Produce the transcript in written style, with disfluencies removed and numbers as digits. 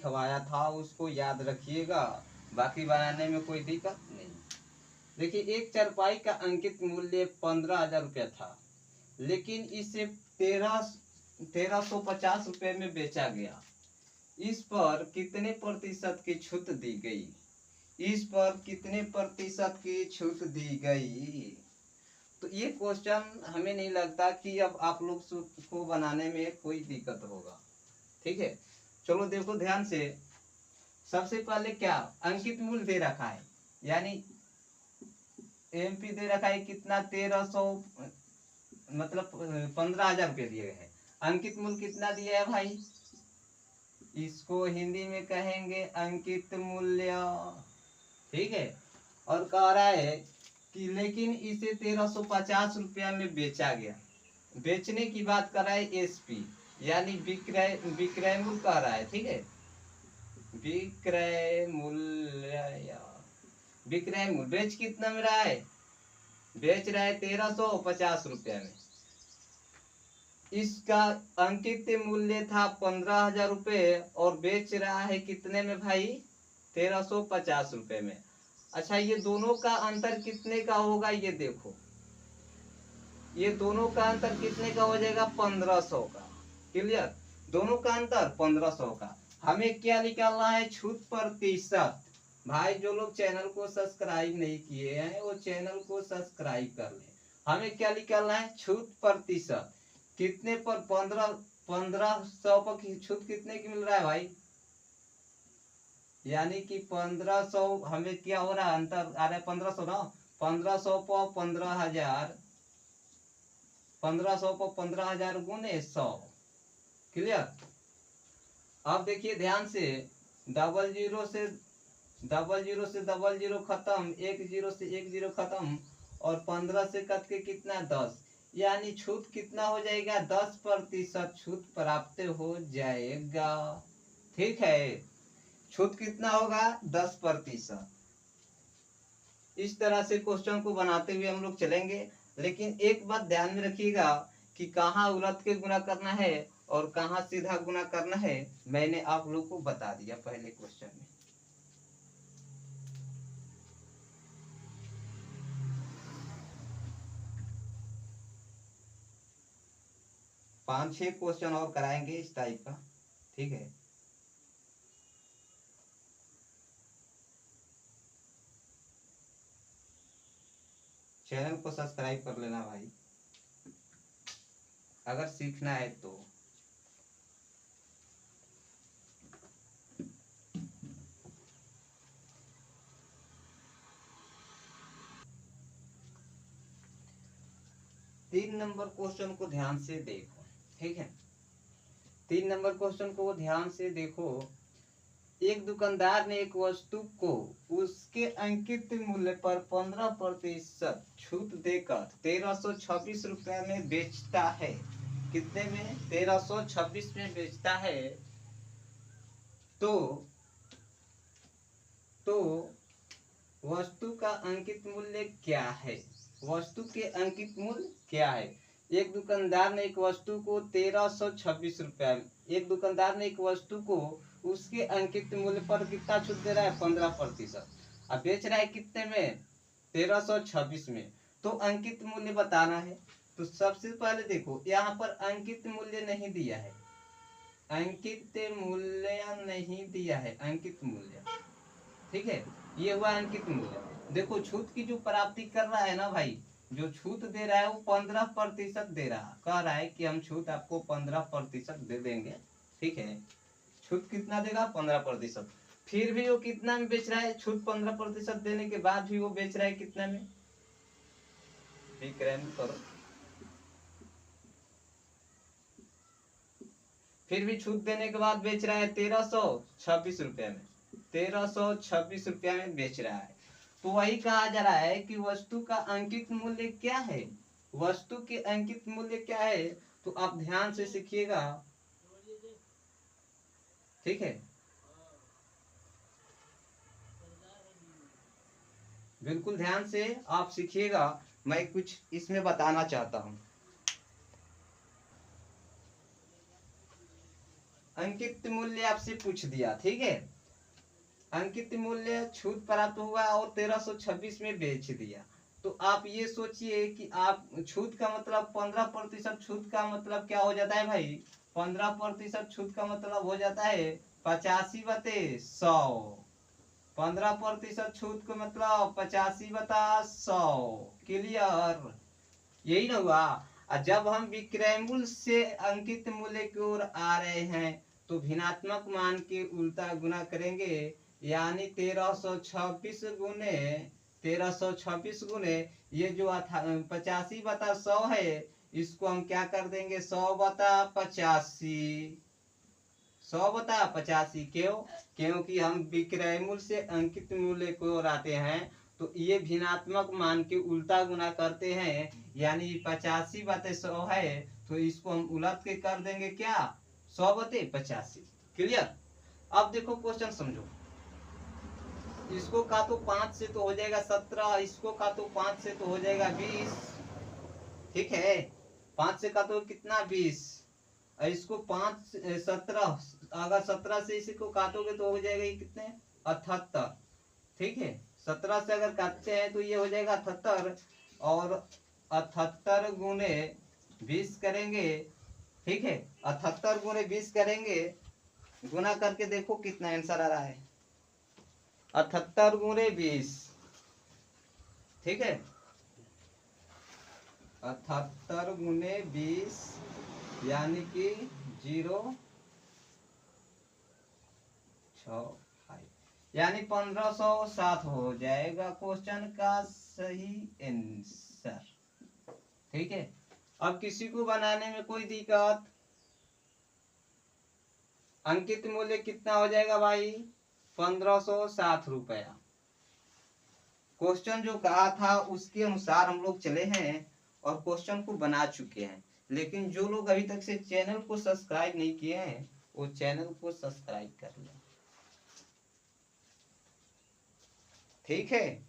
लिखवाया था उसको याद रखिएगा, बाकी बनाने में कोई दिक्कत नहीं। देखिए, एक चारपाई का अंकित मूल्य 15,000 था, लेकिन इसे 1350 में बेचा गया। इस पर कितने प्रतिशत की छूट दी गई? इस पर कितने प्रतिशत की छूट दी गई? तो ये क्वेश्चन हमें नहीं लगता कि अब आप लोग को बनाने में कोई दिक्कत होगा। ठीक है, चलो देखो ध्यान से। सबसे पहले क्या अंकित मूल्य दे रखा है, यानी एमपी दे रखा है कितना, 1300, मतलब 15,000 रुपये दिए गए हैं। अंकित मूल्य कितना दिया है भाई? इसको हिंदी में कहेंगे अंकित मूल्य। ठीक है, और कह रहा है कि लेकिन इसे 1350 में बेचा गया। बेचने की बात कर रहा है एसपी, यानी विक्रय विक्रय मूल्य कह रहा है। ठीक है, विक्रय मूल्य, विक्रय मूल्य बेच कितना में रहा है? बेच रहा है 1350 में। इसका अंकित मूल्य था 15,000 रुपये और बेच रहा है कितने में भाई? 1350 में। अच्छा, ये दोनों का अंतर कितने का होगा? ये देखो, ये दोनों का अंतर कितने का हो जाएगा? 1500 का। क्लियर? दोनों का अंतर 1500 का। हमें क्या निकालना है? छूट प्रतिशत। भाई जो लोग चैनल को सब्सक्राइब नहीं किए हैं वो चैनल को सब्सक्राइब कर लें। हमें क्या निकालना है? छूट प्रतिशत। कितने पर? 1500 पर छूट कितने की मिल रहा है भाई? यानी कि 1500, हमें क्या हो रहा है? अंतर आ रहा है 1500 ना। 1500 पर 15,000, 1500 पर 15,000 गुने 100। क्लियर? अब देखिए ध्यान से, डबल जीरो से डबल जीरो खत्म, एक जीरो से एक जीरो खत्म, और 15 से कट के कितना? 10। यानी छूट कितना हो जाएगा? 10% छूट प्राप्त हो जाएगा। ठीक है, छूट कितना होगा? 10%। इस तरह से क्वेश्चन को बनाते हुए हम लोग चलेंगे, लेकिन एक बात ध्यान में रखिएगा कि कहाँ उलट के गुना करना है और कहाँ सीधा गुना करना है, मैंने आप लोग को बता दिया पहले क्वेश्चन में। पांच छह क्वेश्चन और कराएंगे इस टाइप का। ठीक है, चैनल को सब्सक्राइब कर लेना भाई, अगर सीखना है तो। तीन नंबर क्वेश्चन को ध्यान से देखो। ठीक है, 3 नंबर क्वेश्चन को ध्यान से देखो। एक दुकानदार ने एक वस्तु को उसके अंकित मूल्य पर 15% छूट देकर 1326 में बेचता है। कितने में? 1326 में बेचता है। तो वस्तु का अंकित मूल्य क्या है? वस्तु के अंकित मूल्य क्या है? एक दुकानदार ने एक वस्तु को 1326 एक दुकानदार ने एक वस्तु को उसके अंकित मूल्य पर कितना छूट दे रहा है? 15%। अब बेच रहा है कितने में? 1326 में। तो अंकित मूल्य बताना है। तो सबसे पहले देखो, यहाँ पर अंकित मूल्य नहीं दिया है, अंकित मूल्य नहीं दिया है, अंकित मूल्य। ठीक है, ये हुआ अंकित मूल्य। देखो छूट की जो प्राप्ति कर रहा है ना भाई, जो छूट दे रहा है वो 15% दे रहा है। कह रहा है कि हम छूट आपको 15% दे देंगे। ठीक है, छूट कितना देगा? 15%। फिर भी वो कितना में बेच रहा है? छूट 15% देने के बाद भी वो बेच रहा है कितना में? विक्रय करो। फिर भी छूट देने के बाद बेच रहा है 1326 में। 1326 में बेच रहा है। तो वही कहा जा रहा है कि वस्तु का अंकित मूल्य क्या है? वस्तु के अंकित मूल्य क्या है? तो आप ध्यान से सीखिएगा। ठीक है, बिल्कुल ध्यान से आप सीखिएगा। मैं कुछ इसमें बताना चाहता हूं। अंकित मूल्य आपसे पूछ दिया, ठीक है। अंकित मूल्य छूट प्राप्त हुआ और 1326 में बेच दिया। तो आप ये सोचिए कि आप छूट का मतलब 15% छूट का मतलब क्या हो जाता है भाई? 15% छूट का मतलब हो जाता है 85/100। 15% छूट का मतलब 85/100। क्लियर? यही ना हुआ। और जब हम विक्रय मूल्य से अंकित मूल्य की ओर आ रहे हैं तो भिन्नात्मक मान के उल्टा गुना करेंगे, यानी 1326 गुने ये जो 85/100 है, इसको हम क्या कर देंगे 100/85। 100/85 क्यों? क्योंकि हम विक्रय मूल्य से अंकित मूल्य की ओर आते हैं तो ये भिन्नात्मक मान के उल्टा गुना करते हैं, यानी 85/100 है तो इसको हम उलट के कर देंगे क्या 100/85। क्लियर? अब देखो क्वेश्चन समझो। इसको का तो 5 से तो हो जाएगा 17, इसको का तो 5 से तो हो जाएगा 20, ठीक है। 5 से का तो कितना 20, और इसको 5 17, अगर 17 से इसी को काटोगे तो हो जाएगा ये कितने 78, ठीक है। 17 से अगर काटते हैं तो ये हो जाएगा 78, और 78 गुने 20 करेंगे, ठीक है। 78 गुने 20 करेंगे, गुना करके देखो कितना आंसर आ रहा है। 78 गुने 20, ठीक है। 78 गुने 20 यानी कि 0.65, यानी 1507 हो जाएगा क्वेश्चन का सही आंसर, ठीक है। अब किसी को बनाने में कोई दिक्कत? अंकित मूल्य कितना हो जाएगा भाई 1507 रुपया। क्वेश्चन जो कहा था उसके अनुसार हम लोग चले हैं और क्वेश्चन को बना चुके हैं। लेकिन जो लोग अभी तक से चैनल को सब्सक्राइब नहीं किए हैं वो चैनल को सब्सक्राइब कर लें, ठीक है।